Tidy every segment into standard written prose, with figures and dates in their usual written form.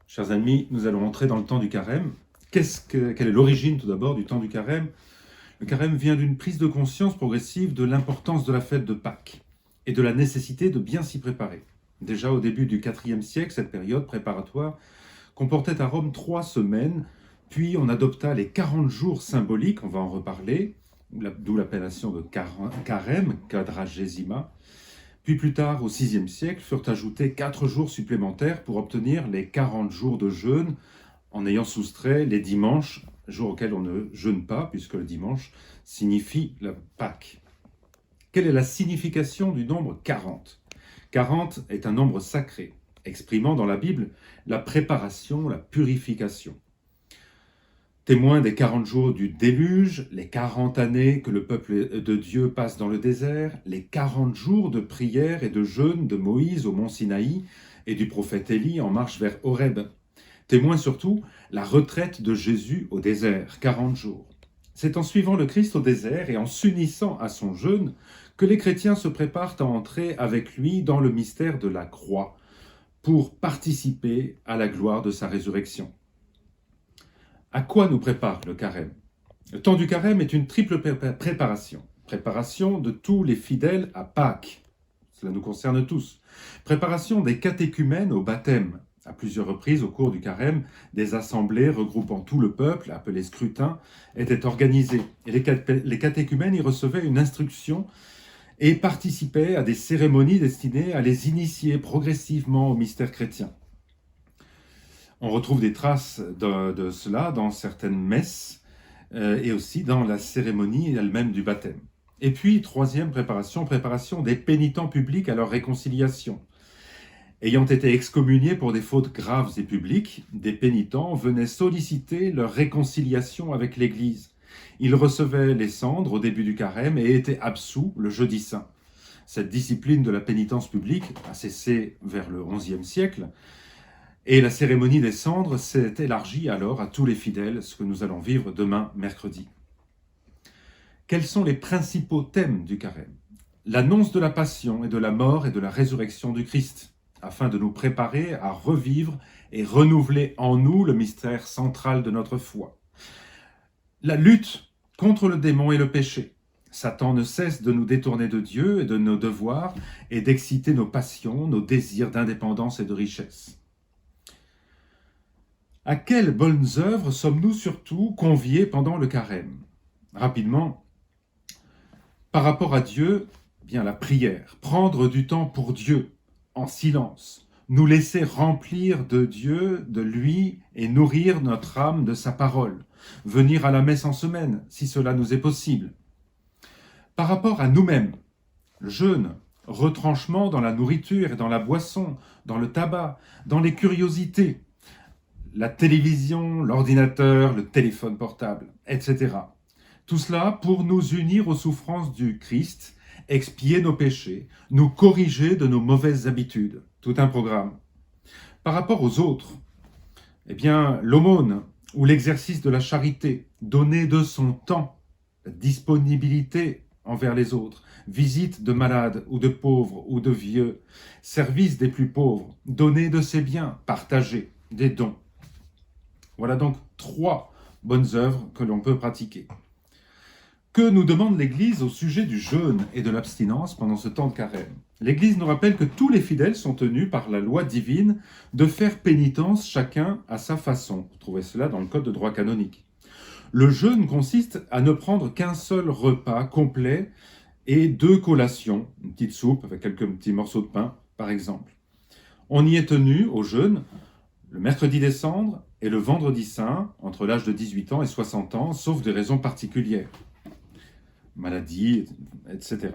Chers amis, nous allons entrer dans le temps du carême. Quelle est l'origine tout d'abord du temps du carême? Le carême vient d'une prise de conscience progressive de l'importance de la fête de Pâques et de la nécessité de bien s'y préparer. Déjà au début du IVe siècle, cette période préparatoire comportait à Rome 3 semaines, puis on adopta les 40 jours symboliques, on va en reparler, d'où l'appellation de carême, quadragesima. Puis plus tard, au VIe siècle, furent ajoutés 4 jours supplémentaires pour obtenir les 40 jours de jeûne, en ayant soustrait les dimanches, jours auxquels on ne jeûne pas, puisque le dimanche signifie la Pâque. Quelle est la signification du nombre 40? 40 est un nombre sacré, exprimant dans la Bible la préparation, la purification. Témoin des 40 jours du déluge, les 40 années que le peuple de Dieu passe dans le désert, les 40 jours de prière et de jeûne de Moïse au mont Sinaï et du prophète Élie en marche vers Horeb. Témoin surtout la retraite de Jésus au désert, 40 jours. C'est en suivant le Christ au désert et en s'unissant à son jeûne que les chrétiens se préparent à entrer avec lui dans le mystère de la croix pour participer à la gloire de sa résurrection. À quoi nous prépare le carême? Le temps du carême est une triple préparation. Préparation de tous les fidèles à Pâques. Cela nous concerne tous. Préparation des catéchumènes au baptême. À plusieurs reprises au cours du carême, des assemblées regroupant tout le peuple, appelées scrutins, étaient organisées. Et les catéchumènes y recevaient une instruction et participaient à des cérémonies destinées à les initier progressivement au mystère chrétien. On retrouve des traces de cela dans certaines messes et aussi dans la cérémonie elle-même du baptême. Et puis, troisième préparation des pénitents publics à leur réconciliation. Ayant été excommuniés pour des fautes graves et publiques, des pénitents venaient solliciter leur réconciliation avec l'Église. Ils recevaient les cendres au début du carême et étaient absous le jeudi saint. Cette discipline de la pénitence publique a cessé vers le XIe siècle, et la cérémonie des cendres s'est élargie alors à tous les fidèles, ce que nous allons vivre demain, mercredi. Quels sont les principaux thèmes du carême? L'annonce de la passion et de la mort et de la résurrection du Christ, afin de nous préparer à revivre et renouveler en nous le mystère central de notre foi. La lutte contre le démon et le péché. Satan ne cesse de nous détourner de Dieu et de nos devoirs et d'exciter nos passions, nos désirs d'indépendance et de richesse. À quelles bonnes œuvres sommes-nous surtout conviés pendant le carême? Rapidement, par rapport à Dieu, bien la prière, prendre du temps pour Dieu, en silence, nous laisser remplir de Dieu, de lui, et nourrir notre âme de sa parole, venir à la messe en semaine, si cela nous est possible. Par rapport à nous-mêmes, jeûne, retranchement dans la nourriture et dans la boisson, dans le tabac, dans les curiosités, la télévision, l'ordinateur, le téléphone portable, etc. Tout cela pour nous unir aux souffrances du Christ, expier nos péchés, nous corriger de nos mauvaises habitudes. Tout un programme. Par rapport aux autres, eh bien, l'aumône ou l'exercice de la charité, donner de son temps, la disponibilité envers les autres, visite de malades ou de pauvres ou de vieux, service des plus pauvres, donner de ses biens, partager des dons. Voilà donc 3 bonnes œuvres que l'on peut pratiquer. Que nous demande l'Église au sujet du jeûne et de l'abstinence pendant ce temps de carême? L'Église nous rappelle que tous les fidèles sont tenus par la loi divine de faire pénitence chacun à sa façon. Vous trouvez cela dans le Code de droit canonique. Le jeûne consiste à ne prendre qu'un seul repas complet et 2 collations, une petite soupe avec quelques petits morceaux de pain, par exemple. On y est tenu au jeûne le mercredi des cendres et le vendredi saint, entre l'âge de 18 ans et 60 ans, sauf des raisons particulières, maladie, etc.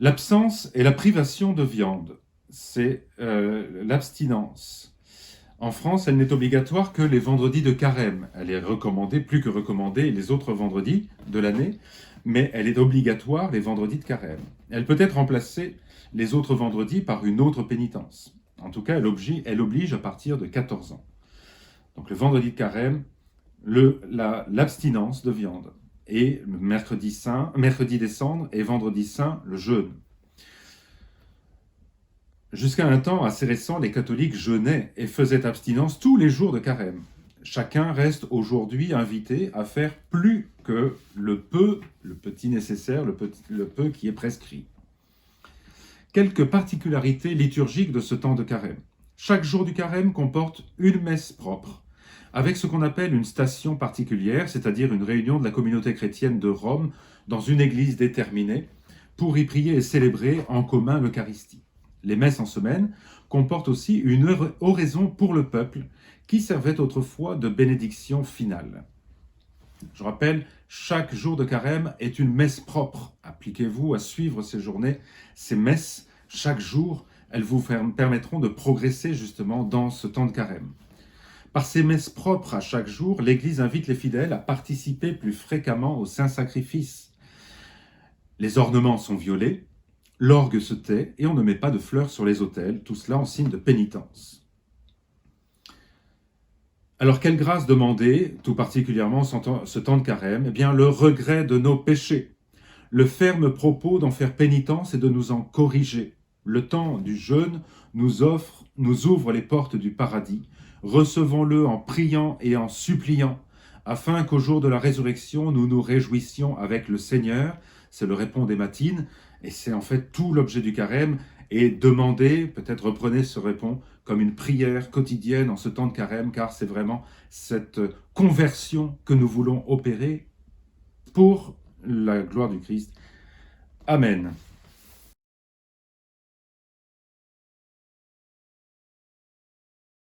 L'absence et la privation de viande, c'est l'abstinence. En France, elle n'est obligatoire que les vendredis de carême. Elle est recommandée, plus que recommandée, les autres vendredis de l'année, mais elle est obligatoire les vendredis de carême. Elle peut être remplacée les autres vendredis par une autre pénitence. En tout cas, elle oblige à partir de 14 ans. Donc le vendredi de carême, l'abstinence de viande. Et le mercredi des cendres et vendredi saint, le jeûne. Jusqu'à un temps assez récent, les catholiques jeûnaient et faisaient abstinence tous les jours de carême. Chacun reste aujourd'hui invité à faire plus que le peu, le petit nécessaire, le peu qui est prescrit. Quelques particularités liturgiques de ce temps de carême. Chaque jour du carême comporte une messe propre, avec ce qu'on appelle une station particulière, c'est-à-dire une réunion de la communauté chrétienne de Rome dans une église déterminée, pour y prier et célébrer en commun l'Eucharistie. Les messes en semaine comportent aussi une oraison pour le peuple, qui servait autrefois de bénédiction finale. Je rappelle, chaque jour de carême est une messe propre. Appliquez-vous à suivre ces journées, ces messes, chaque jour, elles vous permettront de progresser justement dans ce temps de carême. Par ces messes propres à chaque jour, l'Église invite les fidèles à participer plus fréquemment au Saint-Sacrifice. Les ornements sont violés, l'orgue se tait et on ne met pas de fleurs sur les autels, tout cela en signe de pénitence. Alors, quelle grâce demander, tout particulièrement ce temps de carême? Eh bien, le regret de nos péchés, le ferme propos d'en faire pénitence et de nous en corriger. Le temps du jeûne nous ouvre les portes du paradis. Recevons-le en priant et en suppliant, afin qu'au jour de la résurrection, nous nous réjouissions avec le Seigneur. C'est le répond des matines, et c'est en fait tout l'objet du carême. Et demandez, peut-être reprenez ce répond comme une prière quotidienne en ce temps de carême, car c'est vraiment cette conversion que nous voulons opérer pour la gloire du Christ. Amen.